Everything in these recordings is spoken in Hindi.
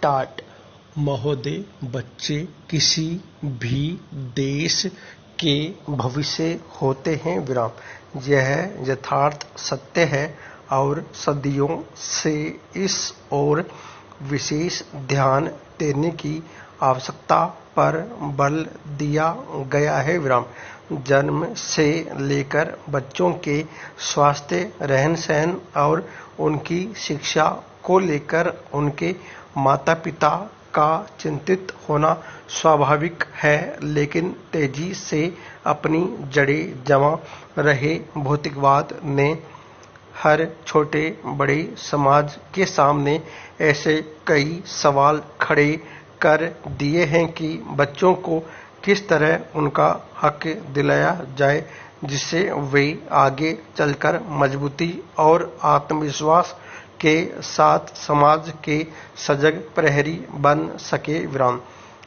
स्टार्ट। महोदय, बच्चे किसी भी देश के भविष्य होते हैं। विराम। यह यथार्थ सत्य है और सदियों से इस ओर विशेष ध्यान देने की आवश्यकता पर बल दिया गया है। विराम। जन्म से लेकर बच्चों के स्वास्थ्य, रहन सहन और उनकी शिक्षा को लेकर उनके माता पिता का चिंतित होना स्वाभाविक है, लेकिन तेजी से अपनी जड़ें जमा रहे भौतिकवाद ने हर छोटे बड़े समाज के सामने ऐसे कई सवाल खड़े कर दिए हैं कि बच्चों को किस तरह उनका हक दिलाया जाए, जिससे वे आगे चलकर मजबूती और आत्मविश्वास के साथ समाज के सजग प्रहरी बन सके। विराम।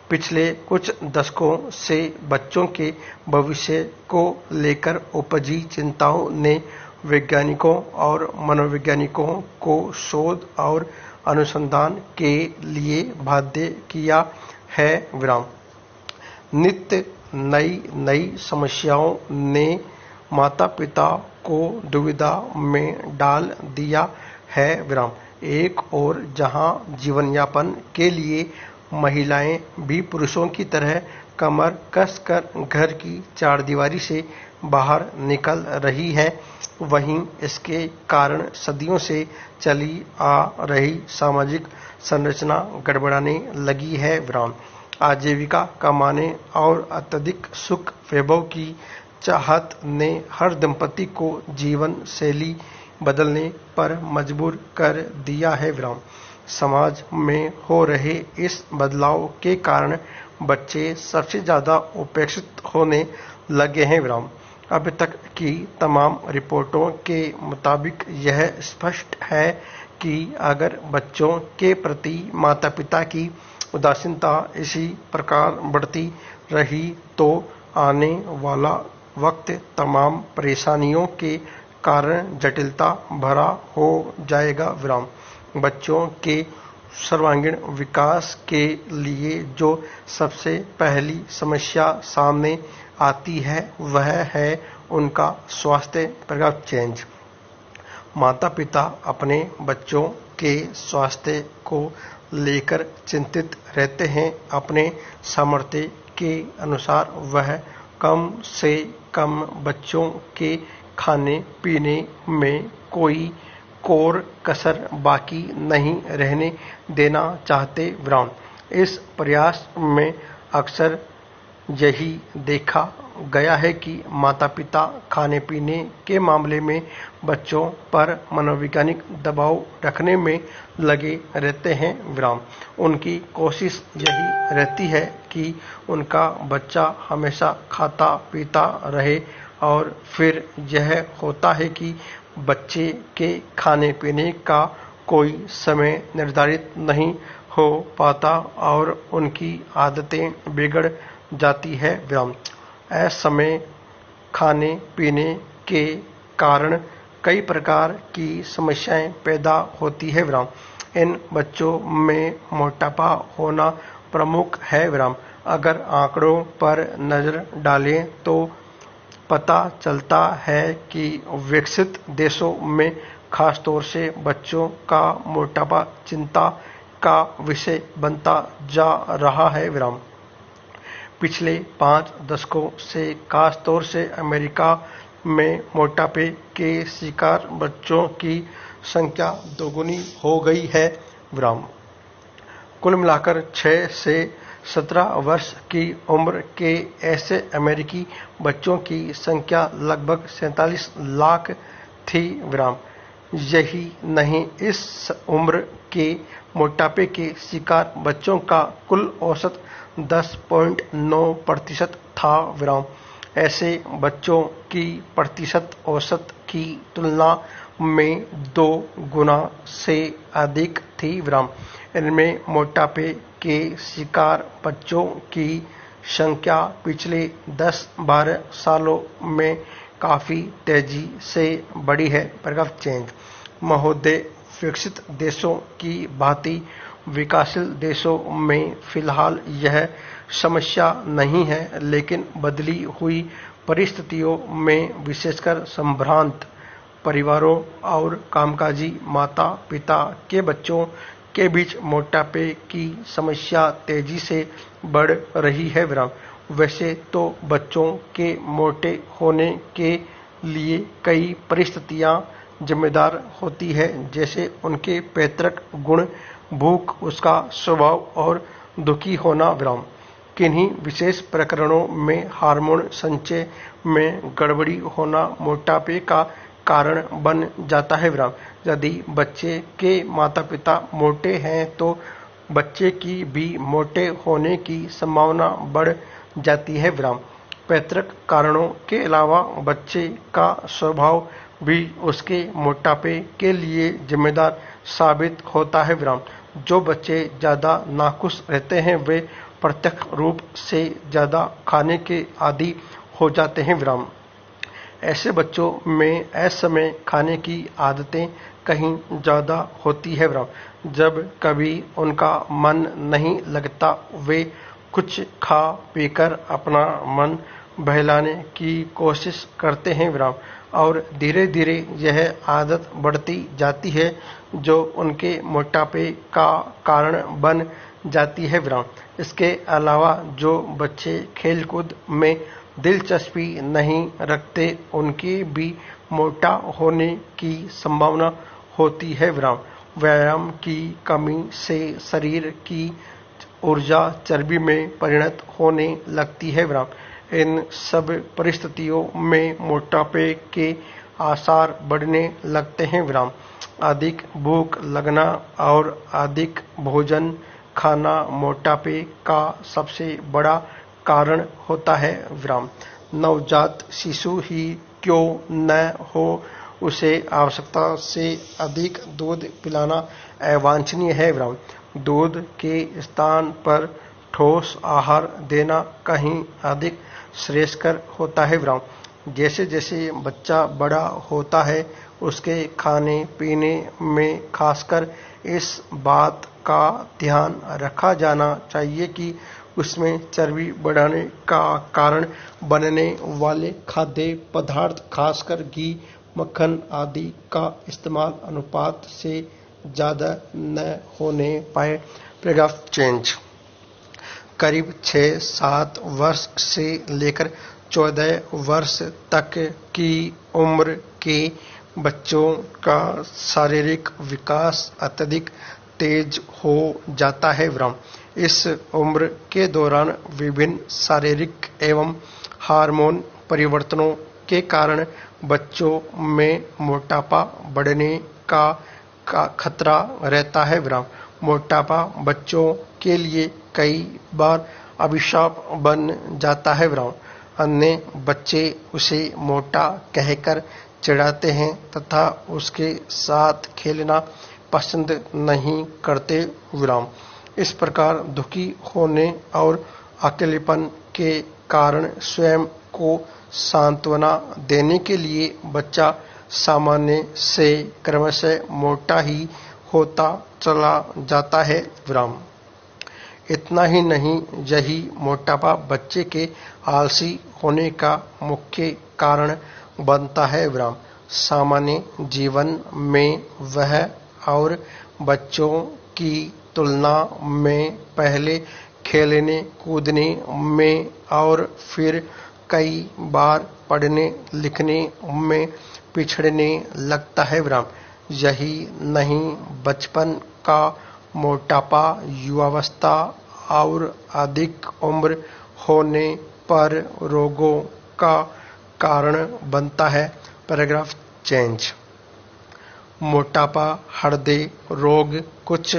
पिछले कुछ दशकों से बच्चों के भविष्य को लेकर उपजी चिंताओं ने वैज्ञानिकों और मनोवैज्ञानिकों को शोध और अनुसंधान के लिए बाध्य किया है। विराम। नित्य नई नई समस्याओं ने माता पिता को दुविधा में डाल दिया है। विराम। एक और जहां जीवन यापन के लिए महिलाएं भी पुरुषों की तरह कमर कसकर घर की चारदीवारी से बाहर निकल रही है, वहीं इसके कारण सदियों से चली आ रही सामाजिक संरचना गड़बड़ाने लगी है। विराम। आजीविका कमाने और अत्यधिक सुख वैभव की चाहत ने हर दंपति को जीवन शैली बदलने पर मजबूर कर दिया है। विराम। समाज में हो रहे इस बदलाव के कारण बच्चे सबसे ज्यादा उपेक्षित होने लगे हैं। विराम। अब तक की तमाम रिपोर्टों के मुताबिक यह स्पष्ट है कि अगर बच्चों के प्रति माता पिता की उदासीनता इसी प्रकार बढ़ती रही तो आने वाला वक्त तमाम परेशानियों के कारण जटिलता भरा हो जाएगा। विराम। बच्चों के सर्वांगीण विकास के लिए जो सबसे पहली समस्या सामने आती है वह है उनका स्वास्थ्य प्रभाव चेंज। माता पिता अपने बच्चों के स्वास्थ्य को लेकर चिंतित रहते हैं। अपने सामर्थ्य के अनुसार वह कम से कम बच्चों के खाने पीने में कोई कोर कसर बाकी नहीं रहने देना चाहते। विराम। इस प्रयास में अक्सर यही देखा गया है कि माता पिता खाने पीने के मामले में बच्चों पर मनोवैज्ञानिक दबाव रखने में लगे रहते हैं। विराम। उनकी कोशिश यही रहती है कि उनका बच्चा हमेशा खाता पीता रहे और फिर यह होता है कि बच्चे के खाने पीने का कोई समय निर्धारित नहीं हो पाता और उनकी आदतें बिगड़ जाती है। विराम। असमय खाने पीने के कारण कई प्रकार की समस्याएं पैदा होती है। विराम। इन बच्चों में मोटापा होना प्रमुख है। विराम। अगर आंकड़ों पर नजर डालें तो पता चलता है कि विकसित देशों में खासतौर से बच्चों का मोटापा चिंता का विषय बनता जा रहा है। विराम। पिछले 5 दशकों से खासतौर से अमेरिका में मोटापे के शिकार बच्चों की संख्या दोगुनी हो गई है। विराम। कुल मिलाकर 6 से 17 वर्ष की उम्र के ऐसे अमेरिकी बच्चों की संख्या लगभग 47 लाख थी। विराम। यही नहीं, इस उम्र के मोटापे के शिकार बच्चों का कुल औसत 10.9% था। विराम। ऐसे बच्चों की प्रतिशत औसत की तुलना में 2 गुना से अधिक थी। विराम। इनमें मोटापे के शिकार बच्चों की संख्या पिछले 10-12 सालों में काफी तेजी से बढ़ी है। प्रभाव चेंज। महोदय, विकसित देशों की भांति विकासशील देशों में फिलहाल यह समस्या नहीं है, लेकिन बदली हुई परिस्थितियों में विशेषकर संभ्रांत परिवारों और कामकाजी माता पिता के बच्चों के बीच मोटापे की समस्या तेजी से बढ़ रही है। वैसे तो बच्चों के मोटे होने के लिए कई परिस्थितियां जिम्मेदार होती है, जैसे उनके पैतृक गुण, भूख, उसका स्वभाव और दुखी होना। किन्हीं विशेष प्रकरणों में हार्मोन संचय में गड़बड़ी होना मोटापे का कारण बन जाता है। यदि बच्चे के माता पिता मोटे हैं तो बच्चे की भी मोटे होने की संभावना बढ़ जाती है। पैतृक कारणों के अलावा बच्चे का स्वभाव भी उसके मोटापे के लिए जिम्मेदार साबित होता है। जो बच्चे ज्यादा नाखुश रहते हैं वे प्रत्यक्ष रूप से ज्यादा खाने के आदी हो जाते हैं। ऐसे बच्चों में असमय खाने की आदतें कहीं ज्यादा होती है। जब कभी उनका मन नहीं लगता वे कुछ खा पीकर अपना मन बहलाने की कोशिश करते हैं और धीरे धीरे यह आदत बढ़ती जाती है जो उनके मोटापे का कारण बन जाती है। इसके अलावा जो बच्चे खेलकूद में दिलचस्पी नहीं रखते उनके भी मोटा होने की संभावना होती है। व्यायाम की कमी से शरीर की ऊर्जा चर्बी में परिणत होने लगती है। इन सब परिस्थितियों में मोटापे के आसार बढ़ने लगते हैं। अधिक भूख लगना और अधिक भोजन खाना मोटापे का सबसे बड़ा कारण होता है। नवजात शिशु ही क्यों न हो, उसे आवश्यकता से अधिक दूध पिलाना अवांछनीय है। दूध के स्थान पर ठोस आहार देना कहीं अधिक श्रेयस्कर होता है। जैसे जैसे बच्चा बड़ा होता है उसके खाने पीने में खासकर इस बात का ध्यान रखा जाना चाहिए कि उसमें चर्बी बढ़ाने का कारण बनने वाले खाद्य पदार्थ खासकर घी, मक्खन आदि का इस्तेमाल अनुपात से ज्यादा न होने पाए। Paragraph change. करीब 6-7 वर्ष से लेकर 14 वर्ष तक की उम्र के बच्चों का शारीरिक विकास अत्यधिक तेज हो जाता है। इस उम्र के दौरान विभिन्न शारीरिक एवं हार्मोन परिवर्तनों के कारण बच्चों में मोटापा बढ़ने का खतरा रहता है। मोटापा बच्चों के लिए कई बार अभिशाप बन जाता है। अन्य बच्चे उसे मोटा कहकर चिढ़ाते हैं तथा उसके साथ खेलना पसंद नहीं करते। इस प्रकार दुखी होने और अकेलेपन के कारण स्वयं को सांत्वना देने के लिए बच्चा सामान्य से क्रमशः मोटा ही होता चला जाता है। इतना ही नहीं, यही मोटापा बच्चे के आलसी होने का मुख्य कारण बनता है। सामान्य जीवन में वह और बच्चों की तुलना में पहले खेलने कूदने में और फिर कई बार पढ़ने लिखने में पिछड़ने लगता है। यही नहीं, बचपन का मोटापा युवावस्था और अधिक उम्र होने पर रोगों का कारण बनता है। Paragraph change. मोटापा, हृदय रोग, कुछ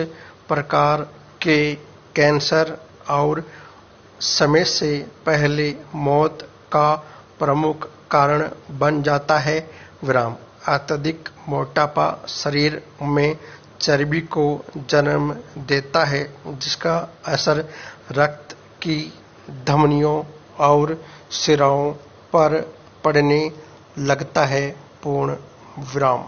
प्रकार के कैंसर और समय से पहले मौत का प्रमुख कारण बन जाता है। अत्यधिक मोटापा शरीर में चर्बी को जन्म देता है जिसका असर रक्त की धमनियों और सिराओं पर पड़ने लगता है। पूर्ण विराम।